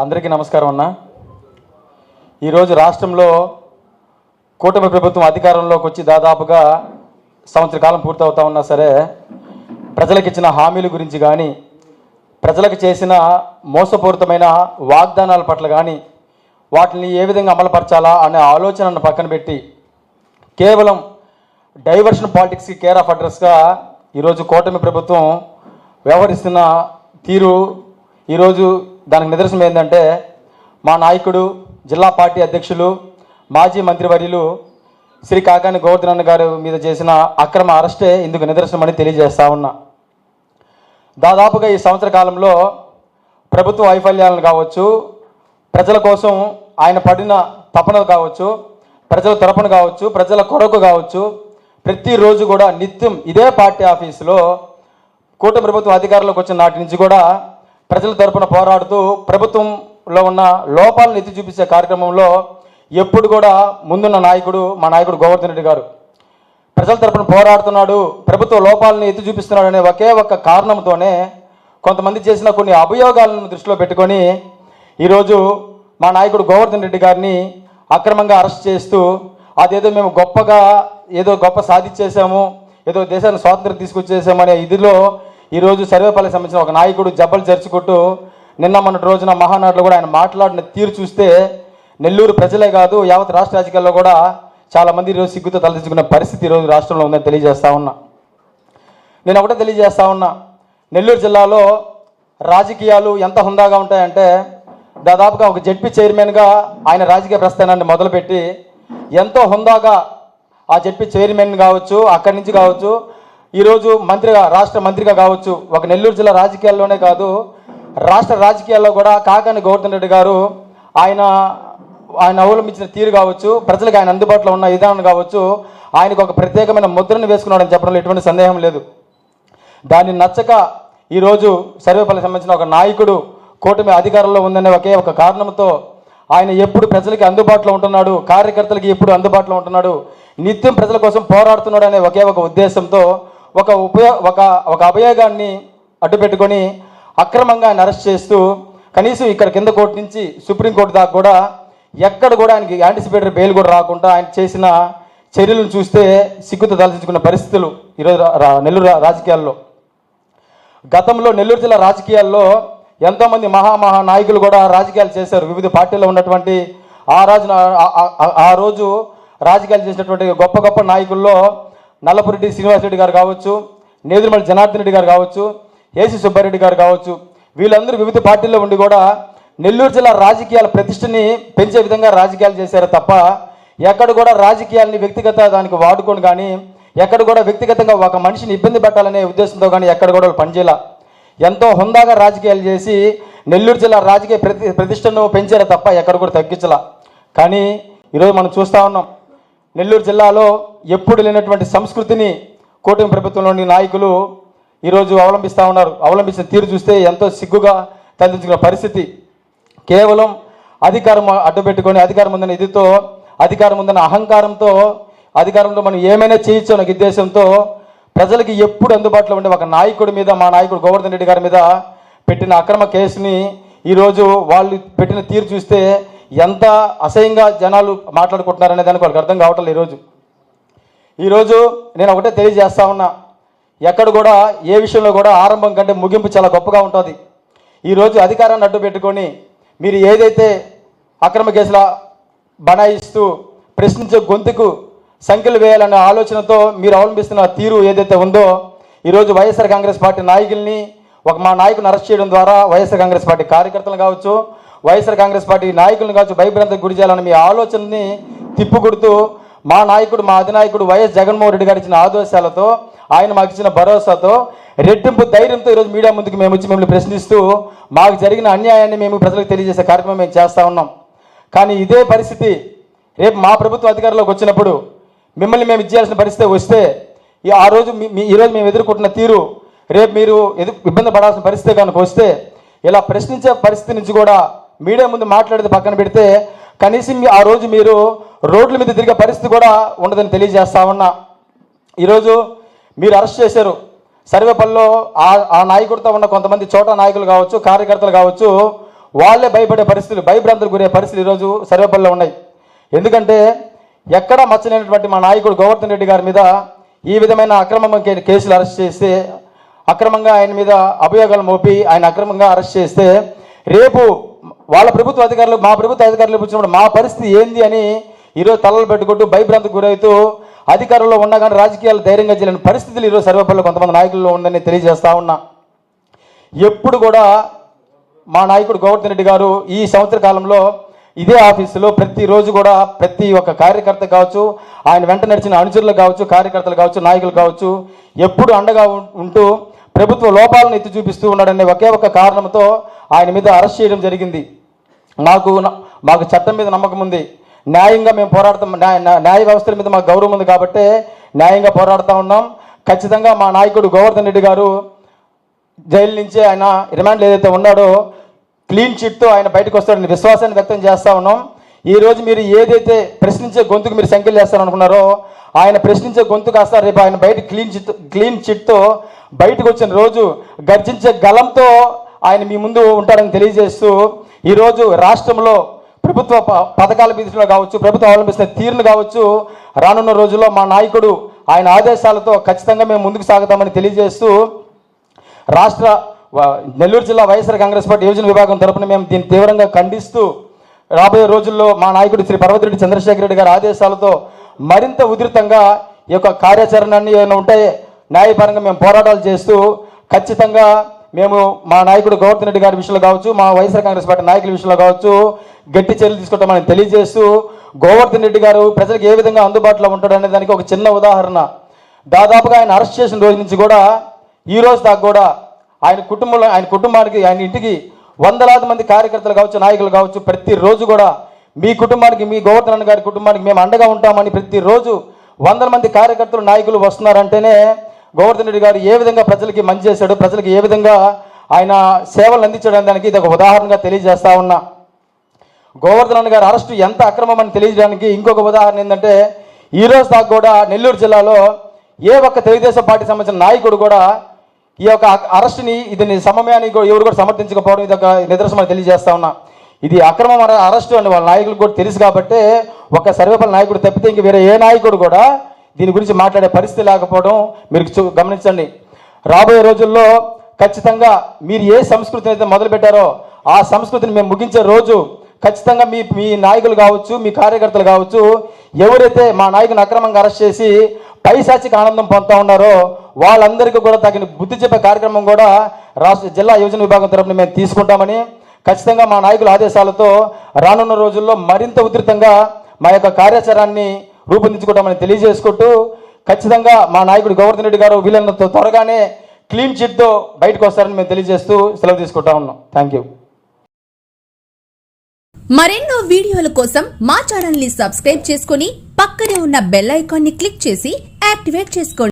అందరికీ నమస్కారం అన్న. ఈరోజు రాష్ట్రంలో కూటమి ప్రభుత్వం అధికారంలోకి వచ్చి దాదాపుగా సంవత్సర కాలం పూర్తవుతా ఉన్నా సరే ప్రజలకు ఇచ్చిన హామీల గురించి కానీ ప్రజలకు చేసిన మోసపూరితమైన వాగ్దానాల పట్ల కానీ వాటిని ఏ విధంగా అమలుపరచాలా అనే ఆలోచనను పక్కన పెట్టి కేవలం డైవర్షన్ పాలిటిక్స్కి కేర్ ఆఫ్ అడ్రస్గా ఈరోజు కూటమి ప్రభుత్వం వ్యవహరిస్తున్న తీరు ఈరోజు దానికి నిదర్శనం ఏంటంటే మా నాయకుడు జిల్లా పార్టీ అధ్యక్షులు మాజీ మంత్రివర్యులు శ్రీ కాకాని గోవర్ధన్ అన్న గారు మీద చేసిన అక్రమ అరెస్టే ఇందుకు నిదర్శనమని తెలియజేస్తా ఉన్నా. దాదాపుగా ఈ సంవత్సర కాలంలో ప్రభుత్వ వైఫల్యాలను కావచ్చు, ప్రజల కోసం ఆయన పడిన తపన కావచ్చు, ప్రజల తరపున కావచ్చు, ప్రజల కొరకు కావచ్చు, ప్రతిరోజు కూడా నిత్యం ఇదే పార్టీ ఆఫీసులో కూటమి ప్రభుత్వం అధికారంలోకి వచ్చిన నాటి నుంచి కూడా ప్రజల తరపున పోరాడుతూ ప్రభుత్వంలో ఉన్న లోపాలను ఎత్తి చూపించే కార్యక్రమంలో ఎప్పుడు కూడా ముందున్న నాయకుడు మా నాయకుడు గోవర్ధన్ రెడ్డి గారు ప్రజల తరపున పోరాడుతున్నాడు, ప్రభుత్వ లోపాలను ఎత్తి చూపిస్తున్నాడు అనే ఒకే ఒక్క కారణంతోనే కొంతమంది చేసిన కొన్ని అభియోగాలను దృష్టిలో పెట్టుకొని ఈరోజు మా నాయకుడు గోవర్ధన్ రెడ్డి గారిని అక్రమంగా అరెస్ట్ చేస్తూ అదేదో మేము గొప్పగా ఏదో గొప్ప సాధించేసాము, ఏదో దేశాన్ని స్వాతంత్రం తీసుకొచ్చేసాము అనే ఇదిలో ఈరోజు సర్వేపల్లికి సంబంధించిన ఒక నాయకుడు జబ్బలు జరుచుకుంటూ నిన్న మొన్నటి రోజున మహానాడులో కూడా ఆయన మాట్లాడిన తీరు చూస్తే నెల్లూరు ప్రజలే కాదు యావత్ రాష్ట్ర రాజకీయాల్లో కూడా చాలామంది ఈరోజు సిగ్గుతో తలదించుకునే పరిస్థితి ఈరోజు రాష్ట్రంలో ఉందని తెలియజేస్తా ఉన్నా. నేను ఒకటే తెలియజేస్తా ఉన్నా, నెల్లూరు జిల్లాలో రాజకీయాలు ఎంత హుందాగా ఉంటాయంటే దాదాపుగా ఒక జెడ్పీ చైర్మన్గా ఆయన రాజకీయ ప్రస్థానాన్ని మొదలుపెట్టి ఎంతో హుందాగా ఆ జెడ్పీ చైర్మన్ కావచ్చు, అక్కడి నుంచి కావచ్చు, ఈరోజు మంత్రిగా రాష్ట్ర మంత్రిగా కావచ్చు, ఒక నెల్లూరు జిల్లా రాజకీయాల్లోనే కాదు రాష్ట్ర రాజకీయాల్లో కూడా కాకాని గోవర్ధన్ రెడ్డి గారు ఆయన అవలంబించిన తీరు కావచ్చు, ప్రజలకు ఆయన అందుబాటులో ఉన్న విధానం కావచ్చు, ఆయనకు ఒక ప్రత్యేకమైన ముద్రను వేసుకున్నాడని చెప్పడంలో ఎటువంటి సందేహం లేదు. దాన్ని నచ్చక ఈరోజు సర్వేపల్లికి సంబంధించిన ఒక నాయకుడు కూటమి అధికారంలో ఉందనే ఒకే ఒక కారణంతో ఆయన ఎప్పుడు ప్రజలకి అందుబాటులో ఉంటున్నాడు, కార్యకర్తలకి ఎప్పుడు అందుబాటులో ఉంటున్నాడు, నిత్యం ప్రజల కోసం పోరాడుతున్నాడు అనే ఒకే ఒక ఉద్దేశంతో ఒక అభియోగాన్ని అడ్డుపెట్టుకొని అక్రమంగా ఆయన అరెస్ట్ చేస్తూ కనీసం ఇక్కడ కింద కోర్టు నుంచి సుప్రీంకోర్టు దాకా కూడా ఎక్కడ కూడా ఆయనకి యాంటిసిపేటరీ బెయిల్ కూడా రాకుండా ఆయన చేసిన చర్యలను చూస్తే సిగ్గుతో తలదించుకున్న పరిస్థితులు ఈరోజు నెల్లూరు రాజకీయాల్లో. గతంలో నెల్లూరు జిల్లా రాజకీయాల్లో ఎంతోమంది మహా నాయకులు కూడా రాజకీయాలు చేశారు. వివిధ పార్టీల్లో ఉన్నటువంటి ఆ రోజు రాజకీయాలు చేసినటువంటి గొప్ప గొప్ప నాయకుల్లో నల్లపురెడ్డి శ్రీనివాసరెడ్డి గారు కావచ్చు, నేదురుమల్లి జనార్దన్ రెడ్డి గారు కావచ్చు, ఏసీ సుబ్బారెడ్డి గారు కావచ్చు, వీళ్ళందరూ వివిధ పార్టీల్లో ఉండి కూడా నెల్లూరు జిల్లా రాజకీయాల ప్రతిష్టని పెంచే విధంగా రాజకీయాలు చేశారు తప్ప ఎక్కడ కూడా రాజకీయాలని వ్యక్తిగత దానికి వాడుకొని కానీ ఎక్కడ కూడా వ్యక్తిగతంగా ఒక మనిషిని ఇబ్బంది పెట్టాలనే ఉద్దేశంతో కానీ ఎక్కడ కూడా పనిచేయాల. ఎంతో హుందాగా రాజకీయాలు చేసి నెల్లూరు జిల్లా రాజకీయ ప్రతిష్టను పెంచారు తప్ప ఎక్కడ కూడా తగ్గించాల. కానీ ఈరోజు మనం చూస్తూ ఉన్నాం, నెల్లూరు జిల్లాలో ఎప్పుడు లేనటువంటి సంస్కృతిని కూటమి ప్రభుత్వంలోని నాయకులు ఈరోజు అవలంబిస్తూ ఉన్నారు. అవలంబించిన తీరు చూస్తే ఎంతో సిగ్గుగా తలదించుకున్న పరిస్థితి. కేవలం అధికారం అడ్డుపెట్టుకొని అధికారం ఉందన్న ఇదితో, అధికారం ఉందన్న అహంకారంతో, అధికారంలో మనం ఏమైనా చేయొచ్చు అనే ఉద్దేశంతో ప్రజలకి ఎప్పుడు అందుబాటులో ఉండే ఒక నాయకుడి మీద, మా నాయకుడు గోవర్ధన్ రెడ్డి గారి మీద పెట్టిన అక్రమ కేసుని ఈరోజు వాళ్ళు పెట్టిన తీరు చూస్తే ఎంత అసహ్యంగా జనాలు మాట్లాడుకుంటున్నారనే దానికి వాళ్ళకి అర్థం కావటం లేదు. ఈరోజు నేను ఒకటే తెలియజేస్తా ఉన్నా, ఎక్కడ కూడా ఏ విషయంలో కూడా ఆరంభం కంటే ముగింపు చాలా గొప్పగా ఉంటుంది. ఈరోజు అధికారాన్ని అడ్డు పెట్టుకొని మీరు ఏదైతే అక్రమ కేసుల బనాయిస్తూ ప్రశ్నించే గొంతుకు సంఖ్యలు వేయాలనే ఆలోచనతో మీరు అవలంబిస్తున్న తీరు ఏదైతే ఉందో ఈరోజు వైఎస్ఆర్ కాంగ్రెస్ పార్టీ నాయకుల్ని మా నాయకుని అరెస్ట్ చేయడం ద్వారా వైఎస్ఆర్ కాంగ్రెస్ పార్టీ కార్యకర్తలను కావచ్చు, వైఎస్ఆర్ కాంగ్రెస్ పార్టీ నాయకులను కావచ్చు భయభ్రాంతికి గురి చేయాలని మీ ఆలోచనని తిప్పుకొడుతూ మా నాయకుడు, మా అధినాయకుడు వైఎస్ జగన్మోహన్ రెడ్డి గారు ఇచ్చిన ఆదేశాలతో, ఆయన మాకు ఇచ్చిన భరోసాతో రెట్టింపు ధైర్యంతో ఈరోజు మీడియా ముందుకు మేము వచ్చి మిమ్మల్ని ప్రశ్నిస్తూ మాకు జరిగిన అన్యాయాన్ని మేము ప్రజలకు తెలియజేసే కార్యక్రమం మేము చేస్తూ ఉన్నాం. కానీ ఇదే పరిస్థితి రేపు మా ప్రభుత్వం అధికారంలోకి వచ్చినప్పుడు మిమ్మల్ని మేము ఇచ్చేయాల్సిన పరిస్థితి వస్తే ఈరోజు మేము ఎదుర్కొంటున్న తీరు రేపు మీరు ఇబ్బంది పడాల్సిన పరిస్థితి కనుక వస్తే ఇలా ప్రశ్నించే పరిస్థితి నుంచి కూడా మీడియా ముందు మాట్లాడేది పక్కన పెడితే కనీసం ఆ రోజు మీరు రోడ్ల మీద తిరిగే పరిస్థితి కూడా ఉండదని తెలియజేస్తా ఉన్నా. ఈరోజు మీరు అరెస్ట్ చేశారు, సర్వేపల్లిలో ఆ నాయకుడితో ఉన్న కొంతమంది చోటా నాయకులు కావచ్చు, కార్యకర్తలు కావచ్చు, వాళ్ళే భయపడే పరిస్థితులు, భయభ్రాంతులు గురే పరిస్థితులు ఈరోజు సర్వేపల్లిలో ఉన్నాయి. ఎందుకంటే ఎక్కడా మచ్చలేనటువంటి మా నాయకుడు గోవర్ధన్ రెడ్డి గారి మీద ఈ విధమైన అక్రమంగా కేసులు అరెస్ట్ చేస్తే, అక్రమంగా ఆయన మీద అభియోగాలు మోపి ఆయన అక్రమంగా అరెస్ట్ చేస్తే, రేపు వాళ్ళ ప్రభుత్వ అధికారులు మా ప్రభుత్వ అధికారులు వచ్చినప్పుడు మా పరిస్థితి ఏంది అని ఈరోజు తలలు పెట్టుకుంటూ భయభ్రాంతికి గురవుతూ అధికారంలో ఉన్నా కానీ రాజకీయాలు ధైర్యంగా చేయలేని పరిస్థితులు ఈరోజు సర్వేపల్లిలో కొంతమంది నాయకుల్లో ఉందని తెలియజేస్తా ఉన్నా. ఎప్పుడు కూడా మా నాయకుడు గోవర్ధన్ రెడ్డి గారు ఈ సంవత్సర కాలంలో ఇదే ఆఫీసులో ప్రతిరోజు కూడా ప్రతి ఒక్క కార్యకర్త కావచ్చు, ఆయన వెంట నడిచిన అనుచరులు కావచ్చు, కార్యకర్తలు కావచ్చు, నాయకులు కావచ్చు, ఎప్పుడు అండగా ఉంటూ ప్రభుత్వ లోపాలను ఎత్తి చూపిస్తూ ఉన్నాడనే ఒకే ఒక కారణంతో ఆయన మీద అరెస్ట్ చేయడం జరిగింది. మాకు చట్టం మీద నమ్మకం ఉంది, న్యాయంగా మేము పోరాడతాం, న్యాయ వ్యవస్థల మీద మాకు గౌరవం ఉంది కాబట్టి న్యాయంగా పోరాడుతూ ఉన్నాం. ఖచ్చితంగా మా నాయకుడు గోవర్ధన్ రెడ్డి గారు జైలు నుంచి ఆయన రిమాండ్లో ఏదైతే ఉన్నాడో క్లీన్ చిట్తో ఆయన బయటకు వస్తాడని విశ్వాసాన్ని వ్యక్తం చేస్తూ ఉన్నాం. ఈరోజు మీరు ఏదైతే ప్రశ్నించే గొంతుకు మీరు సంఖ్యలు చేస్తారనుకున్నారో ఆయన ప్రశ్నించే గొంతు కాస్త రేపు ఆయన బయట క్లీన్ చిట్తో బయటకు వచ్చిన రోజు గర్జించే గలంతో ఆయన మీ ముందు ఉంటాడని తెలియజేస్తూ ఈరోజు రాష్ట్రంలో ప్రభుత్వ పథకాల విధిలో కావచ్చు, ప్రభుత్వం అవలంబిస్తున్న తీరును కావచ్చు, రానున్న రోజుల్లో మా నాయకుడు ఆయన ఆదేశాలతో ఖచ్చితంగా మేము ముందుకు సాగుతామని తెలియజేస్తూ నెల్లూరు జిల్లా వైఎస్ఆర్ కాంగ్రెస్ పార్టీ యువజన విభాగం తరపున మేము దీన్ని తీవ్రంగా ఖండిస్తూ రాబోయే రోజుల్లో మా నాయకుడు శ్రీ పర్వతిరెడ్డి చంద్రశేఖర్ రెడ్డి గారి ఆదేశాలతో మరింత ఉధృతంగా ఈ యొక్క కార్యాచరణని ఏమైనా ఉంటే న్యాయపరంగా మేము పోరాటాలు చేస్తూ ఖచ్చితంగా మేము మా నాయకుడు గోవర్ధన్ రెడ్డి గారి విషయంలో కావచ్చు, మా వైఎస్ఆర్ కాంగ్రెస్ పార్టీ నాయకుల విషయంలో కావచ్చు గట్టి చర్యలు తీసుకుంటామని తెలియజేస్తూ గోవర్ధన్ రెడ్డి గారు ప్రజలకు ఏ విధంగా అందుబాటులో ఉంటాడనే దానికి ఒక చిన్న ఉదాహరణ. దాదాపుగా ఆయన అరెస్ట్ చేసిన రోజు నుంచి కూడా ఈ రోజు దాకా కూడా ఆయన కుటుంబానికి ఆయన ఇంటికి వందలాది మంది కార్యకర్తలు కావచ్చు, నాయకులు కావచ్చు, ప్రతిరోజు కూడా మీ కుటుంబానికి, మీ గోవర్ధన్ గారి కుటుంబానికి మేము అండగా ఉంటామని ప్రతిరోజు వందల మంది కార్యకర్తలు, నాయకులు వస్తున్నారంటేనే గోవర్ధన్ రెడ్డి గారు ఏ విధంగా ప్రజలకి మంచి చేశాడు, ప్రజలకు ఏ విధంగా ఆయన సేవలు అందించడం దానికి ఇది ఒక ఉదాహరణగా తెలియజేస్తా ఉన్నా. గోవర్ధన్ గారి అరెస్టు ఎంత అక్రమం అని తెలియజేయడానికి ఇంకొక ఉదాహరణ ఏంటంటే ఈ రోజు దాకా కూడా నెల్లూరు జిల్లాలో ఏ ఒక్క తెలుగుదేశం పార్టీకి సంబంధించిన నాయకుడు కూడా ఈ యొక్క అరెస్టుని ఇది సమయాన్ని ఎవరు కూడా సమర్థించకపోవడం ఇది ఒక నిదర్శనం తెలియజేస్తా ఉన్నా. ఇది అక్రమం అరెస్టు అని వాళ్ళ నాయకులకు కూడా తెలుసు కాబట్టి ఒక సర్వేపల్లి నాయకుడు తప్పితే ఇంక వేరే ఏ నాయకుడు కూడా దీని గురించి మాట్లాడే పరిస్థితి లేకపోవడం మీరు గమనించండి. రాబోయే రోజుల్లో ఖచ్చితంగా మీరు ఏ సంస్కృతిని అయితే మొదలుపెట్టారో ఆ సంస్కృతిని మేము ముగించే రోజు ఖచ్చితంగా మీ నాయకులు కావచ్చు, మీ కార్యకర్తలు కావచ్చు, ఎవరైతే మా నాయకుని అక్రమంగా అరెస్ట్ చేసి పైశాచిక ఆనందం పొందుతూ ఉన్నారో వాళ్ళందరికీ కూడా తగిన బుద్ధి చెప్పే కార్యక్రమం కూడా జిల్లా యువజన విభాగం తరపున మేము తీసుకుంటామని ఖచ్చితంగా మా నాయకుల ఆదేశాలతో రానున్న రోజుల్లో మరింత ఉధృతంగా మా యొక్క కార్యాచరణని రూపొందించుకుంటామని తెలియజేసుకుంటూ ఖచ్చితంగా మా నాయకుడు గోవర్ధన్ రెడ్డి గారు వీళ్ళంత త్వరగానే క్లీన్ చిట్తో బయటకు వస్తారని మేము తెలియజేస్తూ సెలవు తీసుకుంటా ఉన్నాం. Thank you. మరెన్నో వీడియోల కోసం మా ఛానల్ ని సబ్స్క్రైబ్ చేసుకుని పక్కనే ఉన్న బెల్ ఐకాన్ ని క్లిక్ చేసి యాక్టివేట్ చేసుకోండి.